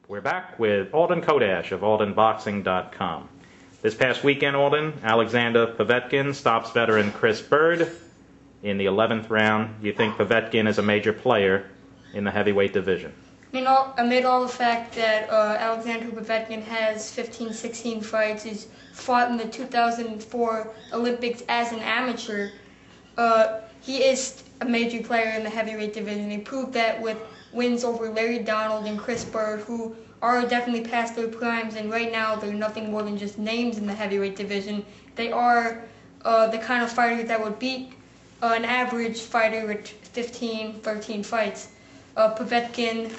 We're back with Alden Chodash of AldenBoxing.com. This past weekend, Alden, Alexander Povetkin stops veteran Chris Bird in the 11th round. You think Povetkin is a major player in the heavyweight division? Amid all the fact that Alexander Povetkin has 15-16 fights, he's fought in the 2004 Olympics as an amateur, he is a major player in the heavyweight division. He proved that with wins over Larry Donald and Chris Bird, who are definitely past their primes, and right now they're nothing more than just names in the heavyweight division. They are the kind of fighters that would beat an average fighter with 15-13 fights. Povetkin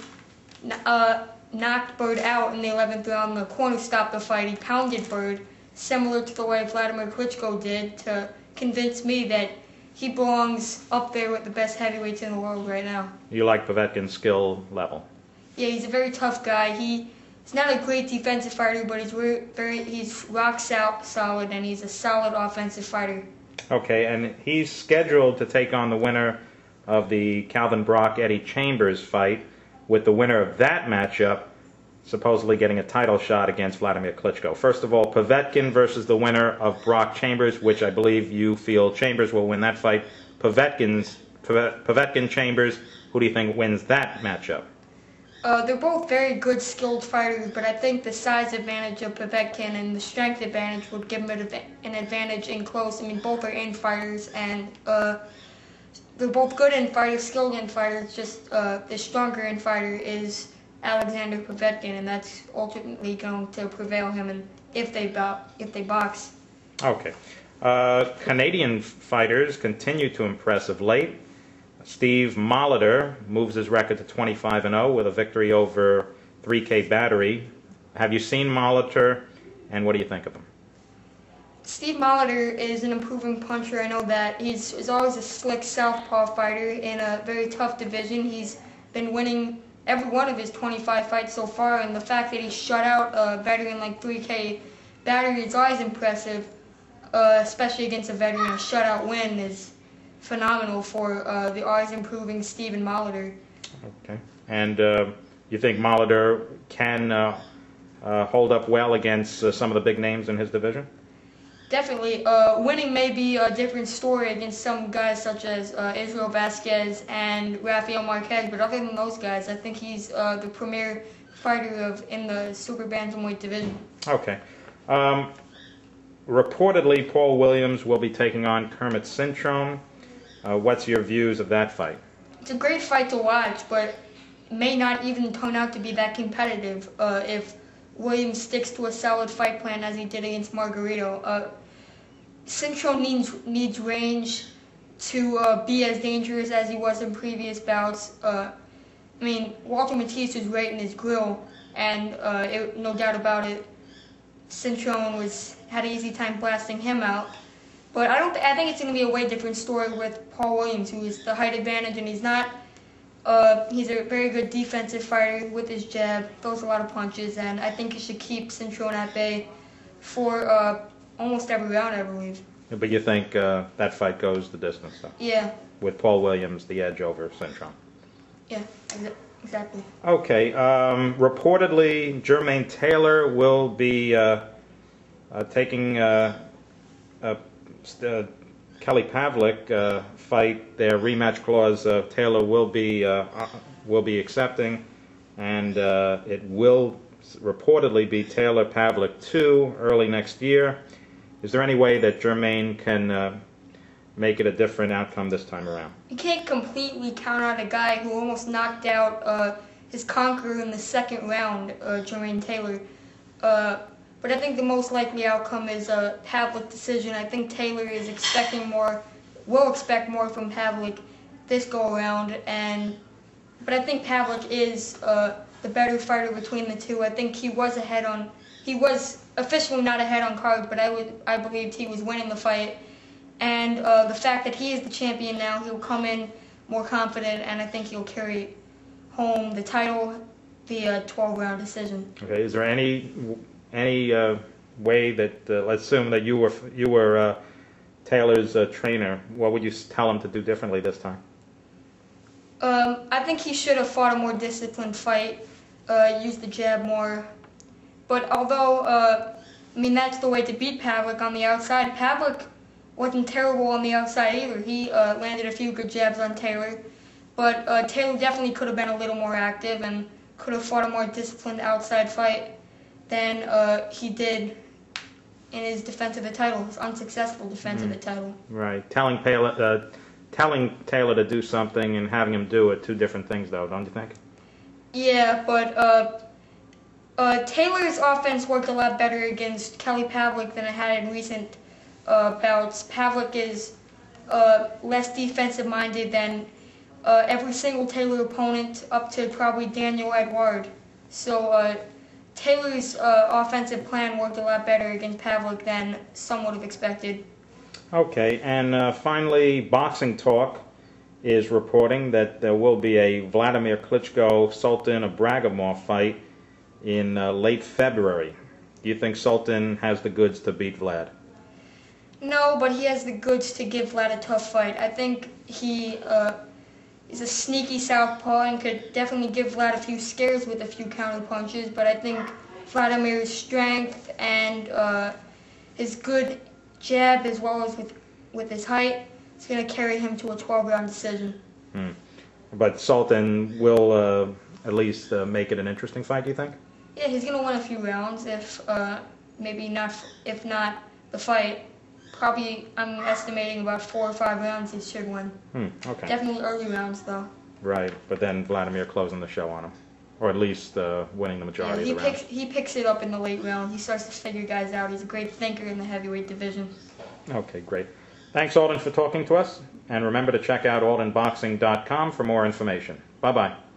knocked Bird out in the 11th round. The corner stopped the fight. He pounded Bird, similar to the way Vladimir Klitschko did, to convince me that he belongs up there with the best heavyweights in the world right now. You like Povetkin's skill level? Yeah, he's a very tough guy. He's not a great defensive fighter, but he's rock solid, and he's a solid offensive fighter. Okay, and he's scheduled to take on the winner of the Calvin Brock-Eddie Chambers fight, with the winner of that matchup supposedly getting a title shot against Vladimir Klitschko. First of all, Povetkin versus the winner of Brock-Chambers, which I believe you feel Chambers will win that fight. Povetkin-Chambers, who do you think wins that matchup? They're both very good, skilled fighters, but I think the size advantage of Povetkin and the strength advantage would give him an advantage in close. I mean, both are in-fighters, and they're both good in-fighters, skilled in-fighters, just the stronger in-fighter is Alexander Povetkin, and that's ultimately going to prevail him and if they box. Okay. Canadian fighters continue to impress of late. Steve Molitor moves his record to 25-0 with a victory over 3K Battery. Have you seen Molitor, and what do you think of him? Steve Molitor is an improving puncher. I know that. He's always a slick southpaw fighter in a very tough division. He's been winning every one of his 25 fights so far, and the fact that he shut out a veteran like 3K Battery is always impressive, especially against a veteran. A shutout win is phenomenal for the always improving Stephen Molitor. Okay. And you think Molitor can hold up well against some of the big names in his division? Definitely. Winning may be a different story against some guys such as Israel Vasquez and Rafael Marquez, but other than those guys, I think he's the premier fighter in the super bantamweight division. Okay. Reportedly, Paul Williams will be taking on Kermit Cintron. What's your views of that fight? It's a great fight to watch, but may not even turn out to be that competitive if Williams sticks to a solid fight plan as he did against Margarito. Cintron needs range to be as dangerous as he was in previous bouts. I mean, Walter Matthijs was right in his grill, and no doubt about it, Cintron had an easy time blasting him out. But I think it's going to be a way different story with Paul Williams, who is the height advantage, and he's a very good defensive fighter with his jab, throws a lot of punches, and I think he should keep Cintron at bay for almost every round, I believe. But you think that fight goes the distance, though? Yeah. With Paul Williams the edge over Cintron? Yeah, exactly. Okay. Reportedly, Jermaine Taylor will be taking Kelly Pavlik fight. Their rematch clause Taylor will be accepting, and it will reportedly be Taylor Pavlik 2 early next year. Is there any way that Jermaine can make it a different outcome this time around? You can't completely count out a guy who almost knocked out his conqueror in the second round, Jermaine Taylor. But I think the most likely outcome is a Pavlik decision. I think Taylor is will expect more from Pavlik this go around, but I think Pavlik is the better fighter between the two. I think he was officially not ahead on cards, but I believed he was winning the fight. And the fact that he is the champion now, he'll come in more confident, and I think he'll carry home the title via 12-round decision. Okay. Is there any way that let's assume that you were Taylor's trainer, what would you tell him to do differently this time? I think he should have fought a more disciplined fight. use the jab more. But although, I mean, that's the way to beat Pavlik on the outside. Pavlik wasn't terrible on the outside either. He landed a few good jabs on Taylor. But Taylor definitely could have been a little more active and could have fought a more disciplined outside fight than he did in his defense of the title, his unsuccessful defense of the title. Right. Telling Taylor to do something and having him do it, two different things, though, don't you think? Yeah, but Taylor's offense worked a lot better against Kelly Pavlik than it had in recent bouts. Pavlik is less defensive-minded than every single Taylor opponent up to probably Daniel Edward. So Taylor's offensive plan worked a lot better against Pavlik than some would have expected. Okay, and finally, Boxing Talk is reporting that there will be a Vladimir Klitschko-Sultan Ibragimov fight in late February. Do you think Sultan has the goods to beat Vlad? No, but he has the goods to give Vlad a tough fight. I think he is a sneaky southpaw and could definitely give Vlad a few scares with a few counter punches, but I think Vladimir's strength and his good jab as well as with his height is going to carry him to a 12-round decision. But Sultan will at least make it an interesting fight, do you think? Yeah, he's going to win a few rounds if not the fight. Probably, I'm estimating about 4 or 5 rounds he should win. Okay. Definitely early rounds, though. Right, but then Vladimir closing the show on him. Or at least winning the majority of the rounds. He picks it up in the late round. He starts to figure guys out. He's a great thinker in the heavyweight division. Okay, great. Thanks, Alden, for talking to us. And remember to check out aldenboxing.com for more information. Bye-bye.